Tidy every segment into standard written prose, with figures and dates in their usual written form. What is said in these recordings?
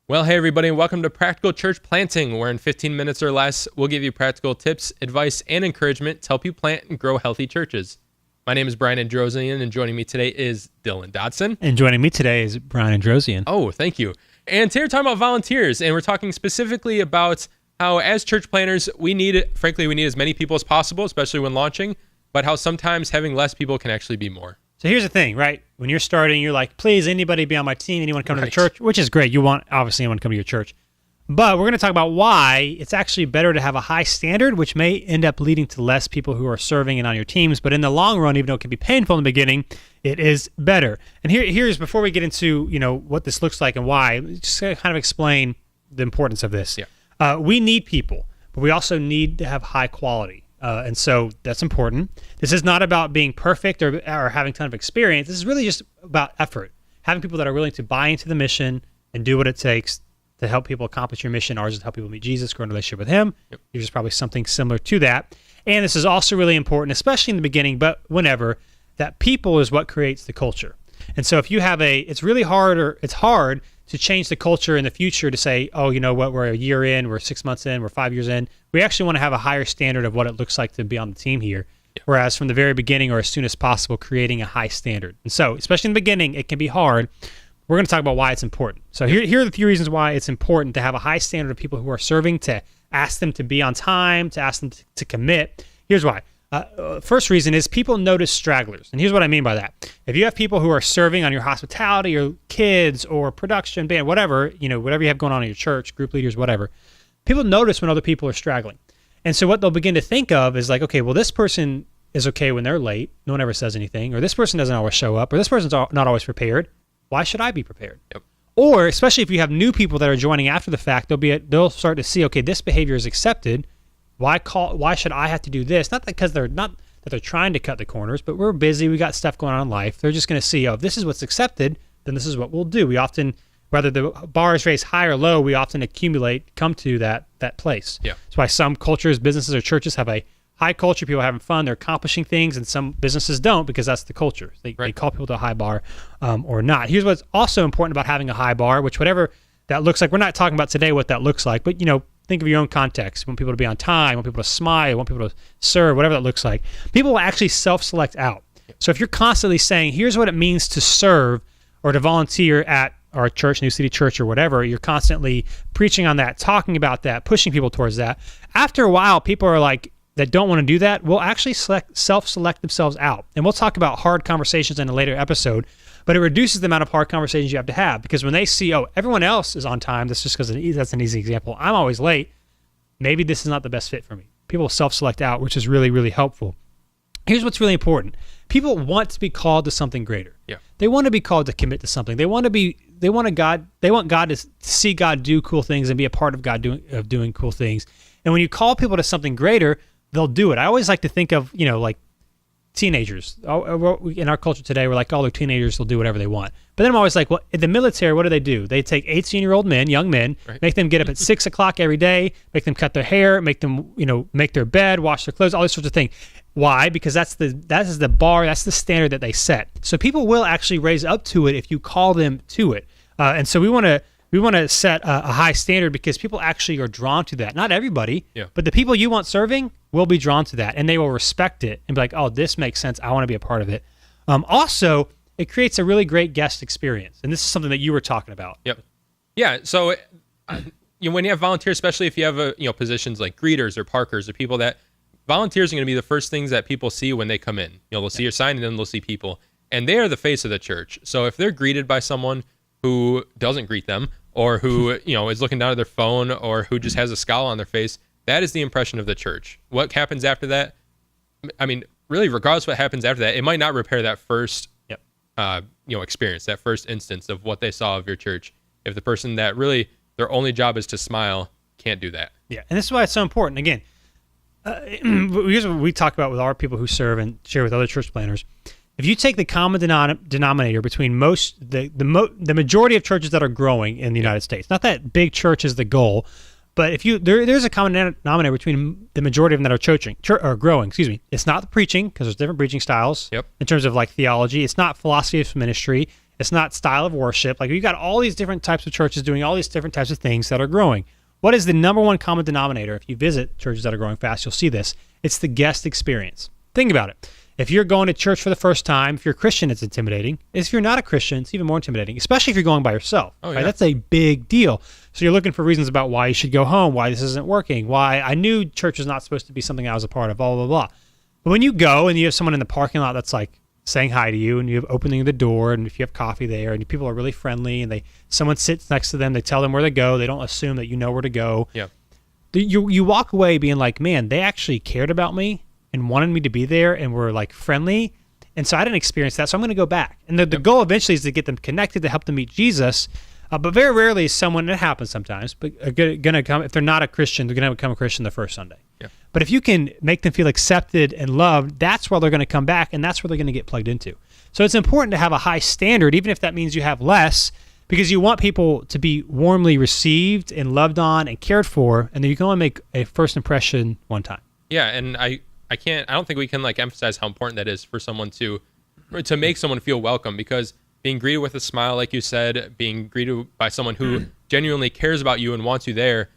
Well, hey everybody, and welcome to Practical Church Planting, where in 15 minutes or less, we'll give you practical tips, advice, and encouragement to help you plant and grow healthy churches. My name is Brian Androsian, and joining me today is Dylan Dodson. And joining me today is Brian Androsian. Oh, thank you. And today we're talking about volunteers, and we're talking specifically about how as church planters, we need as many people as possible, especially when launching, but how sometimes having less people can actually be more. So here's the thing, right? When you're starting, you're like, please, anybody be on my team, anyone come to the church, which is great. You want, obviously, anyone to come to your church. But we're going to talk about why it's actually better to have a high standard, which may end up leading to less people who are serving and on your teams. But in the long run, even though it can be painful in the beginning, it is better. And here's, before we get into, what this looks like and why, just to kind of explain the importance of this. Yeah. We need people, but we also need to have high quality. And so that's important. This is not about being perfect or having a ton of experience. This is really just about effort. Having people that are willing to buy into the mission and do what it takes to help people accomplish your mission. Ours is to help people meet Jesus, grow in a relationship with Him. Yep. Yours is probably something similar to that. And this is also really important, especially in the beginning, but whenever, that people is what creates the culture. And so if you have it's hard to change the culture in the future to say, oh, you know what, we're a year in, we're 6 months in, we're 5 years in. We actually want to have a higher standard of what it looks like to be on the team here. Yeah. Whereas from the very beginning or as soon as possible, creating a high standard. And so, especially in the beginning, it can be hard. We're going to talk about why it's important. So here are the few reasons why it's important to have a high standard of people who are serving, to ask them to be on time, to ask them to commit. Here's why. First reason is people notice stragglers. And here's what I mean by that. If you have people who are serving on your hospitality or kids or production, band, whatever you have going on in your church, group leaders, whatever, people notice when other people are straggling. And so what they'll begin to think of is like, okay, well, this person is okay when they're late. No one ever says anything. Or this person doesn't always show up. Or this person's not always prepared. Why should I be prepared? Yep. Or especially if you have new people that are joining after the fact, they'll start to see, okay, this behavior is accepted. Why should I have to do this? Not because they're trying to cut the corners, but we're busy. We got stuff going on in life. They're just going to see, if this is what's accepted, then this is what we'll do. We often, whether the bar is raised high or low, we often come to that place. Yeah. That's why some cultures, businesses, or churches have a high culture. People are having fun. They're accomplishing things, and some businesses don't because that's the culture. They call people to a high bar or not. Here's what's also important about having a high bar, which whatever that looks like. We're not talking about today what that looks like, but think of your own context. You want people to be on time, you want people to smile, you want people to serve, whatever that looks like. People will actually self-select out. So if you're constantly saying, here's what it means to serve or to volunteer at our church, New City Church or whatever, you're constantly preaching on that, talking about that, pushing people towards that. After a while, people are like, that don't want to do that, will actually self-select themselves out. And we'll talk about hard conversations in a later episode, but it reduces the amount of hard conversations you have to have, because when they see, everyone else is on time, that's just because that's an easy example. I'm always late. Maybe this is not the best fit for me. People self-select out, which is really, really helpful. Here's what's really important. People want to be called to something greater. Yeah. They want to be called to commit to something. They want God to see God do cool things and be a part of God doing cool things. And when you call people to something greater, they'll do it. I always like to think of, like teenagers. In our culture today, we're like, they're teenagers, they'll do whatever they want. But then I'm always like, well, in the military, what do? They take 18-year-old men, young men, make them get up at 6 o'clock every day, make them cut their hair, make them, make their bed, wash their clothes, all these sorts of things. Why? Because that is the bar, that's the standard that they set. So people will actually raise up to it if you call them to it. And so we want to set a high standard because people actually are drawn to that. Not everybody, but the people you want serving will be drawn to that, and they will respect it and be like, oh, this makes sense. I want to be a part of it. Also, it creates a really great guest experience, and this is something that you were talking about. Yep. Yeah. So when you have volunteers, especially if you have positions like greeters or parkers or people that volunteers are going to be the first things that people see when they come in. They'll see your sign and then they'll see people, and they are the face of the church. So if they're greeted by someone who doesn't greet them, or who is looking down at their phone, or who just has a scowl on their face, that is the impression of the church. What happens after that? I mean, really, regardless of what happens after that, it might not repair that first, experience, that first instance of what they saw of your church. If the person that really their only job is to smile can't do that. Yeah, and this is why it's so important. Again, here's what we talk about with our people who serve and share with other church planners. If you take the common denominator between the majority of churches that are growing in the United States, not that big church is the goal, but if there's a common denominator between the majority of them that are growing. Excuse me. It's not the preaching, because there's different preaching styles. Yep. In terms of like theology. It's not philosophy of ministry. It's not style of worship. Like, you got all these different types of churches doing all these different types of things that are growing. What is the number one common denominator? If you visit churches that are growing fast, you'll see this. It's the guest experience. Think about it. If you're going to church for the first time, if you're a Christian, it's intimidating. If you're not a Christian, it's even more intimidating, especially if you're going by yourself. Oh, yeah. Right? That's a big deal. So you're looking for reasons about why you should go home, why this isn't working, why I knew church was not supposed to be something I was a part of, blah, blah, blah. But when you go and you have someone in the parking lot that's like saying hi to you, and you have opening the door, and if you have coffee there, and people are really friendly, and someone sits next to them, they tell them where to go, they don't assume that you know where to go. Yeah. You walk away being like, man, they actually cared about me and wanted me to be there and were like friendly. And so I didn't experience that, so I'm going to go back. And the goal eventually is to get them connected, to help them meet Jesus. But very rarely is someone, it happens sometimes, but going to come, if they're not a Christian, they're going to become a Christian the first Sunday. Yeah. But if you can make them feel accepted and loved, that's where they're going to come back, and that's where they're going to get plugged into. So it's important to have a high standard, even if that means you have less, because you want people to be warmly received and loved on and cared for, and then you can only make a first impression one time. Yeah, and I don't think we can like emphasize how important that is for someone to make someone feel welcome, because being greeted with a smile, like you said, being greeted by someone who genuinely cares about you and wants you there,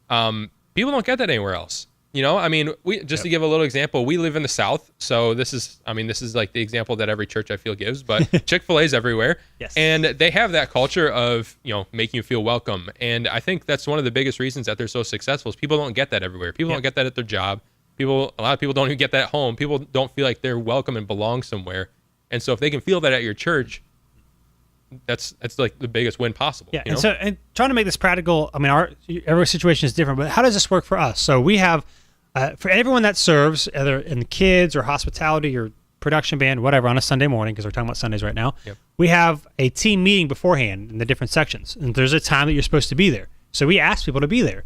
people don't get that anywhere else. You know, I mean, to give a little example, we live in the South, so this is like the example that every church I feel gives, but Chick-fil-A's everywhere. Yes. And they have that culture of, making you feel welcome. And I think that's one of the biggest reasons that they're so successful is people don't get that everywhere. People don't get that at their job. A lot of people don't even get that at home. People don't feel like they're welcome and belong somewhere. And so if they can feel that at your church, that's like the biggest win possible. Yeah, and trying to make this practical, I mean, every situation is different, but how does this work for us? So we have, for everyone that serves, either in kids or hospitality or production band, whatever, on a Sunday morning, because we're talking about Sundays right now, we have a team meeting beforehand in the different sections, and there's a time that you're supposed to be there. So we ask people to be there.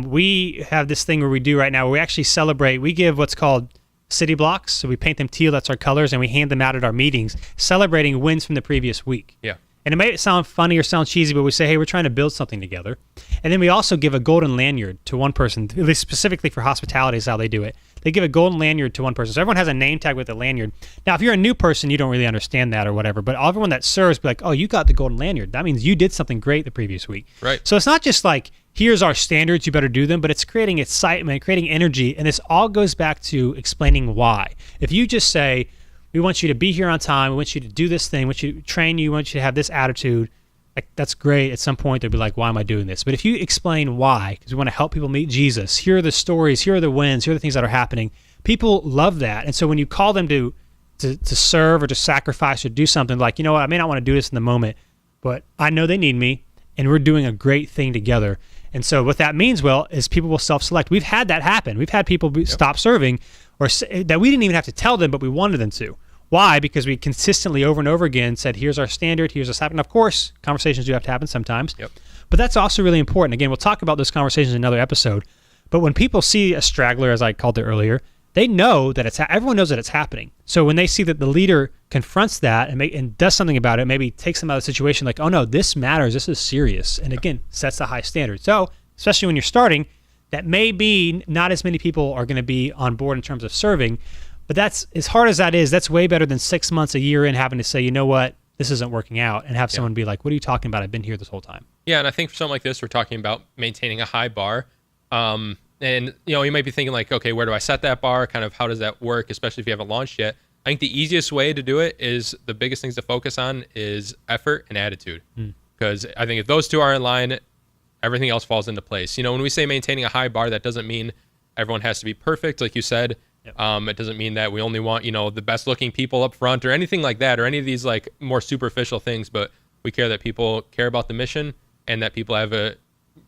We have this thing where we do right now where we actually celebrate, we give what's called city blocks. So we paint them teal, that's our colors, and we hand them out at our meetings, celebrating wins from the previous week. Yeah. And it may sound funny or sound cheesy, but we say, hey, we're trying to build something together. And then we also give a golden lanyard to one person, at least specifically for hospitality is how they do it. They give a golden lanyard to one person. So everyone has a name tag with a lanyard. Now, if you're a new person, you don't really understand that or whatever, but everyone that serves be like, oh, you got the golden lanyard. That means you did something great the previous week. Right. So it's not just like, here's our standards, you better do them, but it's creating excitement, creating energy, and this all goes back to explaining why. If you just say, we want you to be here on time, we want you to do this thing, we want you to train you, we want you to have this attitude, like, that's great. At some point, they'll be like, why am I doing this? But if you explain why, because we want to help people meet Jesus, here are the stories, here are the wins, here are the things that are happening, people love that. And so when you call them to serve or to sacrifice or do something, like, you know what, I may not want to do this in the moment, but I know they need me, and we're doing a great thing together. And so what that means, is people will self-select. We've had that happen. We've had people stop serving, or that we didn't even have to tell them, but we wanted them to. Why? Because we consistently over and over again said, here's our standard, here's what's happening. Of course, conversations do have to happen sometimes. Yep. But that's also really important. Again, we'll talk about those conversations in another episode. But when people see a straggler, as I called it earlier, they know that everyone knows that it's happening. So when they see that the leader confronts that and does something about it, maybe takes them out of the situation like, oh no, this matters, this is serious. And again, sets a high standard. So especially when you're starting, that may be not as many people are going to be on board in terms of serving. But that's, as hard as that is, that's way better than 6 months, a year in having to say, you know what, this isn't working out, and have someone be like, what are you talking about? I've been here this whole time. Yeah, and I think for something like this, we're talking about maintaining a high bar. And, you might be thinking like, okay, where do I set that bar? Kind of how does that work, especially if you haven't launched yet? I think the easiest way to do it is the biggest things to focus on is effort and attitude. Because I think if those two are in line, everything else falls into place. When we say maintaining a high bar, that doesn't mean everyone has to be perfect, like you said. It doesn't mean that we only want, the best looking people up front or anything like that, or any of these like more superficial things, but we care that people care about the mission and that people have a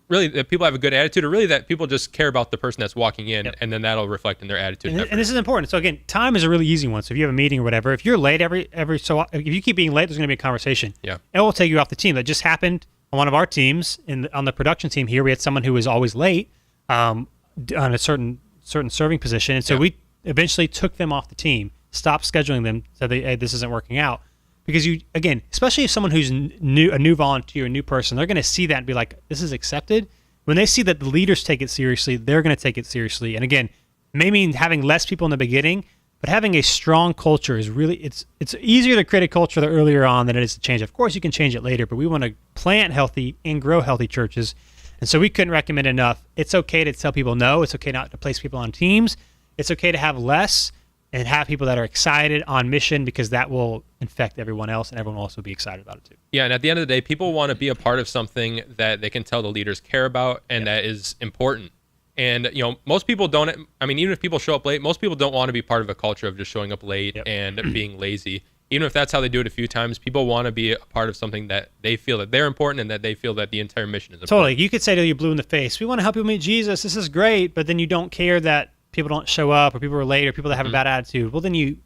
good attitude, or really that people just care about the person that's walking in, and then that'll reflect in their attitude. And this is important. So again, time is a really easy one. So if you have a meeting or whatever, if you're late if you keep being late, there's going to be a conversation. Yeah. It will take you off the team. That just happened on one of our teams on the production team here. We had someone who was always late on a certain serving position. And so we eventually took them off the team, stopped scheduling them, said, hey, this isn't working out. Because you, again, especially if someone who's a new volunteer, a new person, they're going to see that and be like, this is accepted. When they see that the leaders take it seriously, they're going to take it seriously. And again, it may mean having less people in the beginning, But having a strong culture is really, it's easier to create a culture earlier on than it is to change. Of course, you can change it later, but we want to plant healthy and grow healthy churches. And so we couldn't recommend enough. It's okay to tell people no. It's okay not to place people on teams. It's okay to have less and have people that are excited on mission, because that will infect everyone else and everyone will also be excited about it too. Yeah, and at the end of the day, people want to be a part of something that they can tell the leaders care about and that is important. And, most people don't, even if people show up late, most people don't want to be part of a culture of just showing up late and being lazy. Even if that's how they do it a few times, people want to be a part of something that they feel that they're important and that they feel that the entire mission is important. Totally. You could say to you blue in the face, we want to help people meet Jesus. This is great. But then you don't care that people don't show up or people are late or people that have a bad attitude. Well, then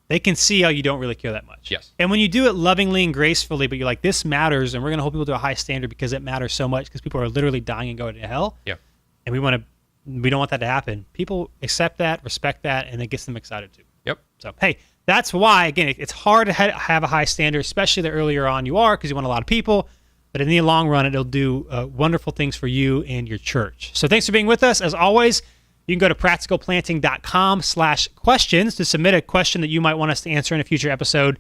they can see how you don't really care that much. Yes. And when you do it lovingly and gracefully, but you're like, this matters and we're going to hold people to a high standard because it matters so much, because people are literally dying and going to hell. Yeah. And we don't want that to happen. People accept that, respect that, and it gets them excited too. Yep. So, hey, that's why, again, it's hard to have a high standard, especially the earlier on you are, because you want a lot of people. But in the long run, it'll do wonderful things for you and your church. So thanks for being with us. As always, you can go to practicalplanting.com/questions to submit a question that you might want us to answer in a future episode.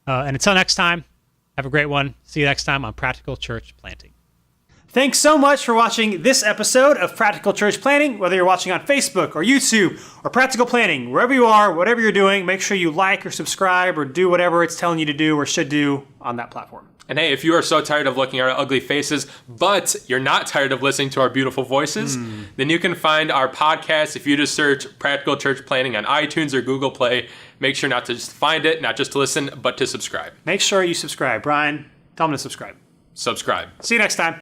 And until next time, have a great one. See you next time on Practical Church Planting. Thanks so much for watching this episode of Practical Church Planting. Whether you're watching on Facebook or YouTube or Practical Planting, wherever you are, whatever you're doing, make sure you like or subscribe or do whatever it's telling you to do or should do on that platform. And hey, if you are so tired of looking at our ugly faces, but you're not tired of listening to our beautiful voices, then you can find our podcast if you just search Practical Church Planting on iTunes or Google Play. Make sure not to just find it, not just to listen, but to subscribe. Make sure you subscribe. Brian, tell them to subscribe. Subscribe. See you next time.